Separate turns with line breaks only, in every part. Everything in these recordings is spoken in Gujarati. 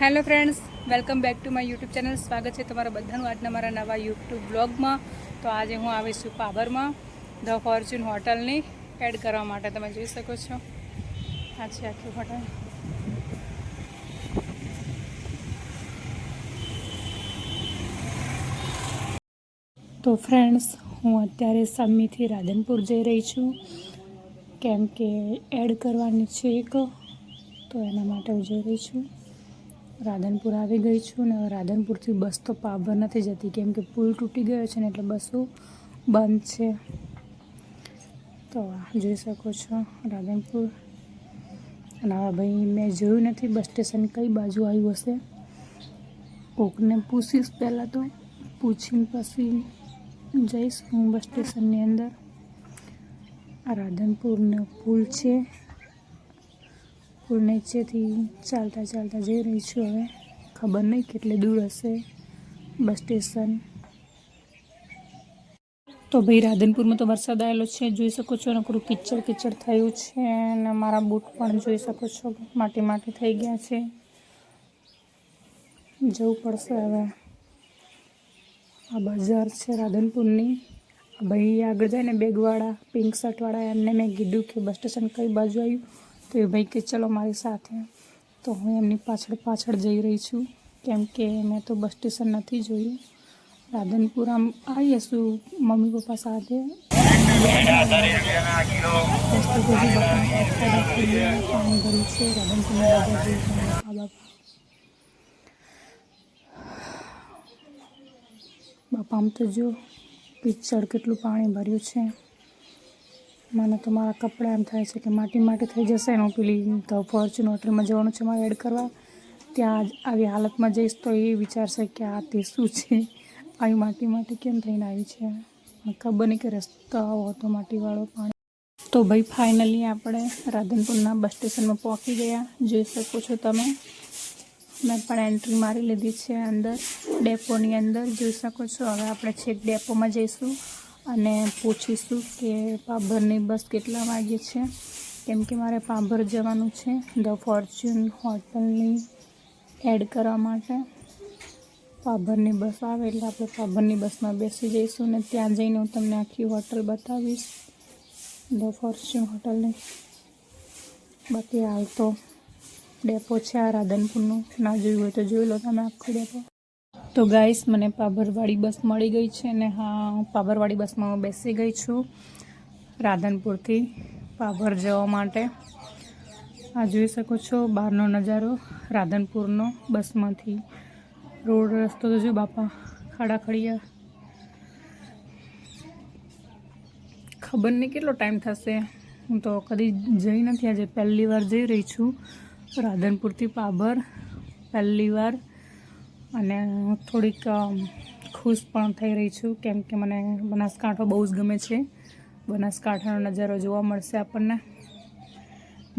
Hello friends, welcome back to my YouTube channel. સ્વાગત છે તમારા બધાનું આજના મારા નવા યુટ્યુબ બ્લોગમાં. તો આજે હું આવીશું પાભરમાં ધ ફોર્ચ્યુન હોટલની એડ કરવા માટે. તમે જોઈ શકો છો, આ છે આખી હોટલ. તો ફ્રેન્ડ્સ, હું અત્યારે સમીથી રાધનપુર જઈ રહી છું, કેમ કે એડ કરવાની છે એક, તો એના માટે હું જઈ રહી છું. રાધનપુર આવી ગઈ છું ને રાધનપુરથી બસ તો પાભર નથી જતી, કેમ કે પુલ તૂટી ગયો છે ને એટલે બસો બંધ છે. તો જોઈ શકો છો રાધનપુર. અને હવે ભાઈ મેં જોયું નથી બસ સ્ટેશન કઈ બાજુ આવ્યું હશે. કોકને પૂછીશ પહેલાં, તો પૂછીને પછી જઈશ હું બસ સ્ટેશનની અંદર. આ રાધનપુરનો પુલ છે. પુલ નીચેથી ચાલતા ચાલતા જઈ રહી છું. હવે ખબર નહીં કેટલી દૂર હશે બસ સ્ટેશન. તો ભાઈ રાધનપુરમાં તો વરસાદ આવેલો છે, જોઈ શકો છો. નકરું કિચડ કિચડ થયું છે અને મારા બૂટ પણ જોઈ શકો છો માટી માટી થઈ ગયા છે. જવું પડશે હવે. આ બજાર છે રાધનપુરની. ભાઈ આગળ જાય ને બેગવાળા, પિંક શર્ટવાળા, એમને મેં કીધું કે બસ સ્ટેશન કઈ બાજુ આવ્યું, તો એ ભાઈ કે ચલો મારી સાથે. તો હું એમની પાછળ પાછળ જઈ રહી છું, કેમ કે મેં તો બસ સ્ટેશન નથી જોયું. રાધનપુર આમ આવી હશું મમ્મી પપ્પા સાથે. પાણી ભર્યું છે રાધનપુરના બજાર જેવું. બાપા, આમ તો જો કિચડ કેટલું પાણી ભર્યું છે. મને તો મારા કપડાં એમ થાય છે કે માટી માટી થઈ જશે ને. હું પેલી ધ ફોર્ચ્યુન હોટલમાં જવાનું છે મારે એડ કરવા. ત્યાં આવી હાલતમાં જઈશ તો એ વિચારશે કે આ તે શું છે, આવી માટી માટી કેમ થઈને આવી છે. ખબર નહીં કે રસ્તો આવો હતો માટીવાળો પાણી. તો ભાઈ ફાઇનલી આપણે રાધનપુરના બસ સ્ટેશનમાં પહોંચી ગયા. જોઈ શકો છો તમે. મેં પણ એન્ટ્રી મારી લીધી છે અંદર ડેપોની અંદર, જોઈ શકો છો. હવે આપણે છેક ડેપોમાં જઈશું અને પૂછીશું કે પાભરની બસ કેટલા વાગે છે, કેમ કે મારે પાભર જવાનું છે ધ ફોર્ચ્યુન હોટલની એડ કરવા માટે. પાભરની બસ આવે એટલે આપણે પાભરની બસમાં બેસી જઈશું ને ત્યાં જઈને હું તમને આખી હોટલ બતાવીશ, ધ ફોર્ચ્યુન હોટલની. બાકી હાલ તો ડેપો છે આ રાધનપુરનું, ના જોયું હોય તો જોઈ લો તમે આખો ડેપો. તો ગાઈસ, મને પાભરવાળી બસ મળી ગઈ છે ને હા, હું પાભરવાળી બસમાં હું બેસી ગઈ છું રાધનપુરથી પાભર જવા માટે. આ જોઈ શકો છો બહારનો નજારો રાધનપુરનો બસમાંથી. રોડ રસ્તો તો જો બાપા, ખડાખડિયા. ખબર નહીં કેટલો ટાઈમ થશે. હું તો કદી જઈ નથી, આજે પહેલી વાર જઈ રહી છું રાધનપુરથી પાભર, પહેલી વાર. અને થોડીક ખુશ પણ થઈ રહી છું, કેમ કે મને બનાસકાંઠો બહુ જ ગમે છે. બનાસકાંઠાનો નજારો જોવા મળશે આપણને.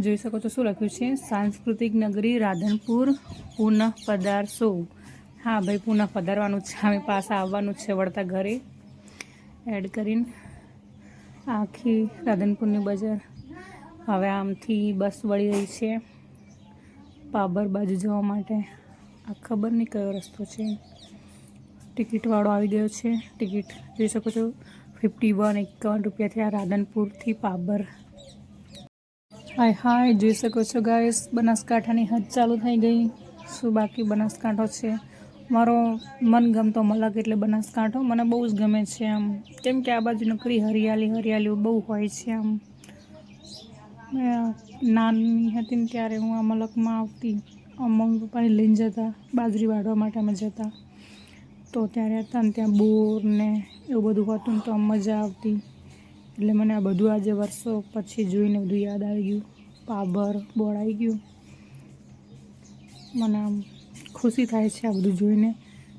જોઈ શકો છો શું લખ્યું છે, સાંસ્કૃતિક નગરી રાધનપુર પુનઃ પધારશો. હા ભાઈ, પુનઃ પધારવાનું છે. અમે પાછા આવવાનું છે વળતા ઘરે એડ કરીને. આખી રાધનપુરની બજાર. હવે આમથી બસ વળી રહી છે પાભર બાજુ જવા માટે. આ ખબર નહીં કયો રસ્તો છે. ટિકિટવાળો આવી ગયો છે. ટિકિટ જોઈ શકો છો, 51 રૂપિયાથી આ રાધનપુરથી પાભર. હાય જોઈ શકો છો ગાઈસ, બનાસકાંઠાની હદ ચાલુ થઈ ગઈ. શું બાકી બનાસકાંઠો છે. મારો મનગમતો મલક એટલે બનાસકાંઠો મને બહુ જ ગમે છે આમ, કેમ કે આ બાજુ નકરી હરિયાળી બહુ હોય છે આમ. નાની હતી ને ત્યારે હું આ મલકમાં આવતી. મમ્મી પપ્પાને લઈને જતા બાજરી વાળવા માટે. અમે જતા તો ત્યારે હતા ને ત્યાં બોર ને એવું બધું હતું ને, તો આમ મજા આવતી. એટલે મને આ બધું આજે વર્ષો પછી જોઈને બધું યાદ આવી ગયું. પાભર બોર્ડ આવી ગયું. મને આમ ખુશી થાય છે આ બધું જોઈને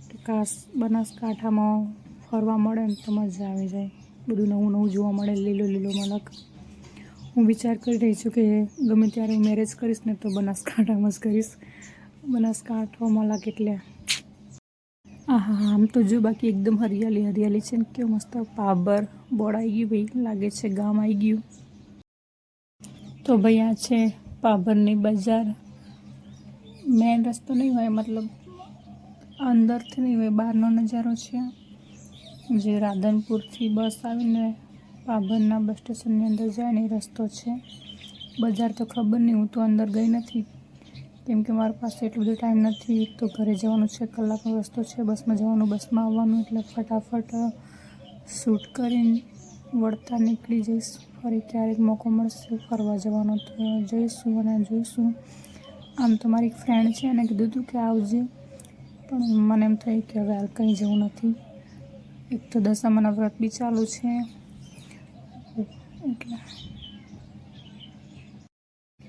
કે કાશ બનાસકાંઠામાં ફરવા મળે ને તો મજા આવી જાય. બધું નવું નવું જોવા મળે, લીલો લીલો મલક. હું વિચાર કરી રહી છું કે ગમે ત્યારે હું મેરેજ કરીશ ને તો બનાસકાંઠામાં જ કરીશ. બનાસકાંઠો મલક એટલે આહા. આમ તો જો બાકી એકદમ હરિયાળી છે ને, કેવું મસ્ત પાભર બોર્ડ આવી ગયું. ભાઈ લાગે છે ગામ આવી ગયું. તો ભાઈ આ છે પાભરની બજાર. મેન રસ્તો નહીં હોય, મતલબ અંદરથી નહીં હોય, બહારનો નજારો છે. જે રાધનપુરથી બસ આવીને પાભરના બસ સ્ટેશનની અંદર જાય ને એ રસ્તો છે. બજાર તો ખબર નહીં, હું તો અંદર ગઈ નથી કેમ કે મારી પાસે એટલો બધો ટાઈમ નથી. એક તો ઘરે જવાનું છે, કલાકનો રસ્તો છે, બસમાં જવાનું, બસમાં આવવાનું, એટલે ફટાફટ શૂટ કરીને વળતા નીકળી જઈશ. ફરી ક્યારેક મોકો મળશે ફરવા જવાનો તો જઈશું અને જોઈશું. આમ તો મારી એક ફ્રેન્ડ છે, એને કીધું હતું કે આવજે, પણ મને એમ થયું કે હવે હાલ કંઈ જવું નથી. એક તો દશામાના વ્રત બી ચાલુ છે એટલે.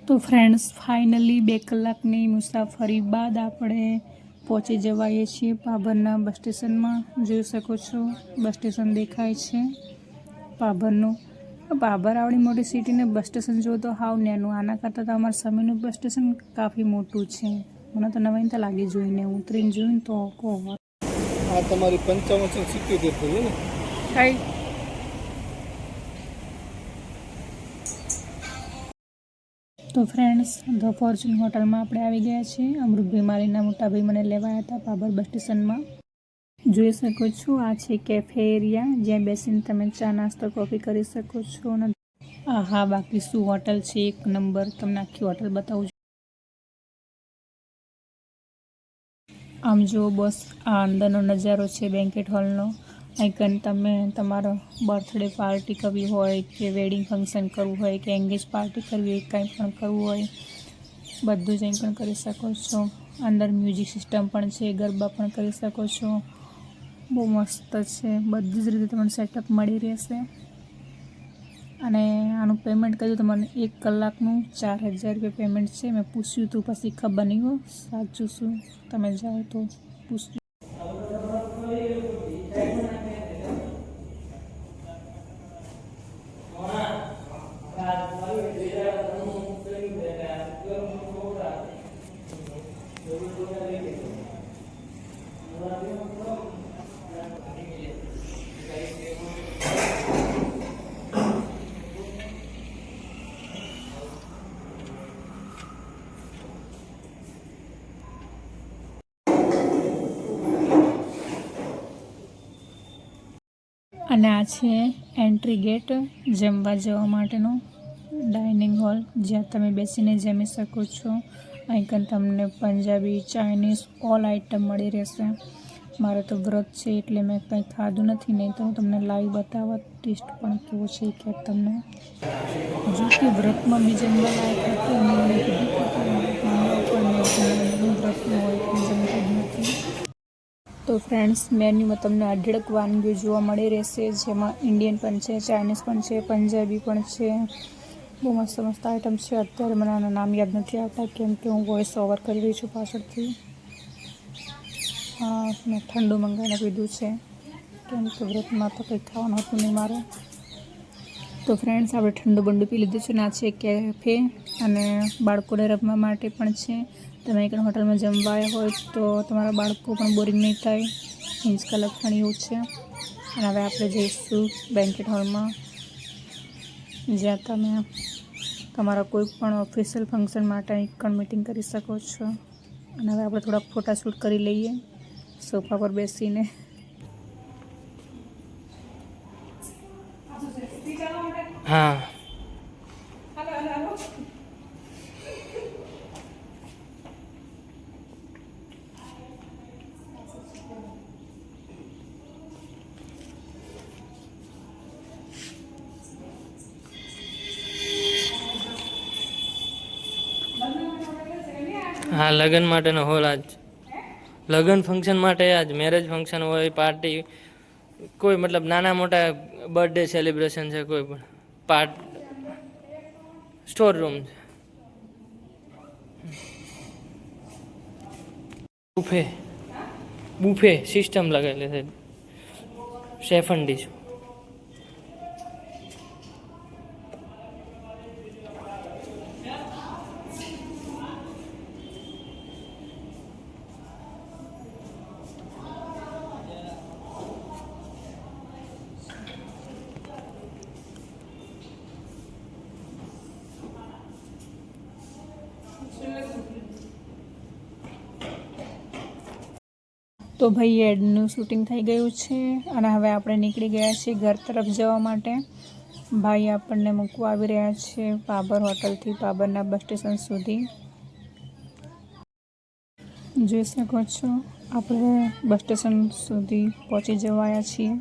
તો ફ્રેન્ડ્સ, ફાઇનલી 2 કલાકની મુસાફરી બાદ આપણે પહોંચી જવાઈએ છીએ પાભરના બસ સ્ટેશનમાં. જોઈ શકો છો બસ સ્ટેશન દેખાય છે પાભરનું. પાભર આવડી મોટી સિટીને બસ સ્ટેશન જુઓ તો હાવ નાનું. આના કરતાં તો અમારા સમીરનું બસ સ્ટેશન કાફી મોટું છે. મને તો નવીનતા લાગી જોઈને, ઉતરીને જોઈને તો કહો.
આ તમારી 55-77 થઈ ને
કઈ તો ફ્રેન્ડ્સ, ધ ફોર્ચ્યુન હોટલમાં આપણે આવી ગયા છીએ. અમૃતભાઈ મારીના મોટા ભાઈ મને લેવા આવ્યા હતા પાભર બસ સ્ટેશનમાં. જોઈ શકો છો આ છે કેફે એરિયા, જ્યાં બેસીને તમે ચા નાસ્તો કોફી કરી શકો છો. અને હા, બાકી શું હોટલ છે, એક નંબર. તમને આખી હોટલ બતાવું છું. આમ જુઓ બસ, આ અંદરનો નજારો છે બેન્કેટ હોલનો. અહીં તમે તમારો બર્થડે પાર્ટી કરવી હોય કે વેડિંગ ફંક્શન કરવું હોય કે એંગેજ પાર્ટી કરવી હોય, કંઈ પણ કરવું હોય બધું જ અહીં પણ કરી શકો છો. અંદર મ્યુઝિક સિસ્ટમ પણ છે, ગરબા પણ કરી શકો છો. બહુ મસ્ત છે, બધી જ રીતે તમને સેટઅપ મળી રહેશે. અને આનું પેમેન્ટ કર્યું તો મને 1 કલાકનું 4000 રૂપિયા પેમેન્ટ છે. મેં પૂછ્યું હતું, પછી ખબર નહીં હો સાચું શું, તમે જાઓ તો પૂછજો. અને આ છે એન્ટ્રી ગેટ, જમવા જવા માટેનો ડાઇનિંગ હોલ, જ્યાં તમે બેસીને જમી શકો છો. અહીં કંઈ તમને પંજાબી, ચાઇનીઝ ઓલ આઇટમ મળી રહેશે. મારે તો વ્રત છે એટલે મેં કંઈ ખાધું નથી, નહીં તો હું તમને લાઈવ બતાવવા ટેસ્ટ પણ કેવો છે કે તમને. જો કે વ્રતમાં બી જમવા લાયક હતું, અને મને કીધું વ્રતનું હોય પણ જમતું જ નથી. તો ફ્રેન્ડ્સ, મેન્યુમાં તમને અઢળક વાનગીઓ જોવા મળી રહેશે, જેમાં ઇન્ડિયન પણ છે, ચાઇનીઝ પણ છે, પંજાબી પણ છે. બહુ મસ્ત મસ્ત આઈટમ છે. અત્યારે મને આના નામ યાદ નથી આવતા કેમ કે હું વોઇસ ઓવર કરી રહી છું પાછળથી. મેં ઠંડુ મંગાવીને પીધું છે કેમ કે વ્રતમાં તો કંઈ ખાવાનું હતું નહીં મારે. તો ફ્રેન્ડ્સ, આપણે ઠંડુ બંડુ પી લીધું છે. ના છે કેફે, અને બાળકોને રમવા માટે પણ છે. તમે એક હોટલમાં જમવા આવ્યા હોય તો તમારા બાળકો પણ બોરિંગ નહીં થાય. હિંચકા લખવાની એવું છે. અને હવે આપણે જઈશું બેન્કેટ હોલમાં, જ્યાં તમે તમારા કોઈ પણ ઓફિશિયલ ફંક્શન માટે પણ મીટિંગ કરી શકો છો. અને હવે આપણે થોડાક ફોટાશૂટ કરી લઈએ સોફા પર બેસીને.
હા. હા, લગ્ન માટેનો હોલ આજ. લગ્ન ફંક્શન માટે આજ, મેરેજ ફંક્શન હોય, પાર્ટી, કોઈ મતલબ નાના મોટા બર્થડે સેલિબ્રેશન છે, કોઈ પણ સ્ટોર રૂમ છે. બુફે સિસ્ટમ લગાવેલી છે, સેફન ડીશ.
તો ભાઈ એડનું શૂટિંગ થઈ ગયું છે અને હવે આપણે નીકળી ગયા છીએ ઘર તરફ જવા માટે. ભાઈ આપણને મૂકવા આવી રહ્યા છે પાબર હોટલથી પાબરના બસ સ્ટેશન સુધી. જોઈ શકો છો આપણે બસ સ્ટેશન સુધી પહોંચી જવાયા છીએ.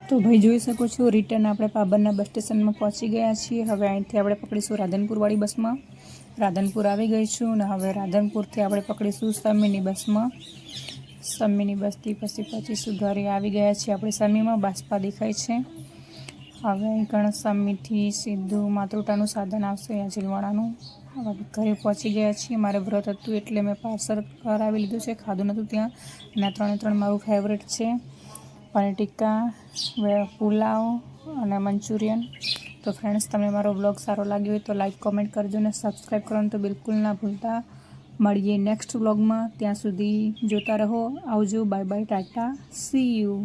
તો ભાઈ જોઈ શકો છો રિટર્ન આપણે પાબરના બસ સ્ટેશનમાં પહોંચી ગયા છીએ. હવે અહીંથી આપણે પકડીશું રાધનપુરવાળી બસમાં. રાધનપુર આવી ગઈ છું અને હવે રાધનપુરથી આપણે પકડીશું સમીની બસમાં. સમીની બસથી પછી પહોંચીશું ઘરે. આવી ગયા છીએ આપણે સમીમાં. બાસ્પા દેખાય છે. હવે અહીં કણ સમીથી સીધું માતૃટાનું સાધન આવશે આજીલવાળાનું. હવે ઘરે પહોંચી ગયા છીએ. મારે વ્રત હતું એટલે મેં પાર્સલ કરાવી લીધું છે. ખાધું નહોતું ત્યાં અને 3 મારું ફેવરેટ છે. પનીર ટિક્કા, પુલાવ અને મંચુરિયન. તો ફ્રેન્ડ્સ, તમને મારો બ્લોગ સારો લાગ્યો હોય તો લાઈક કોમેન્ટ કરજો અને સબસ્ક્રાઈબ કરવાનું તો બિલકુલ ના ભૂલતા. મળીએ નેક્સ્ટ બ્લોગમાં. ત્યાં સુધી જોતા રહો. આવજો. Bye bye, Tata, C you.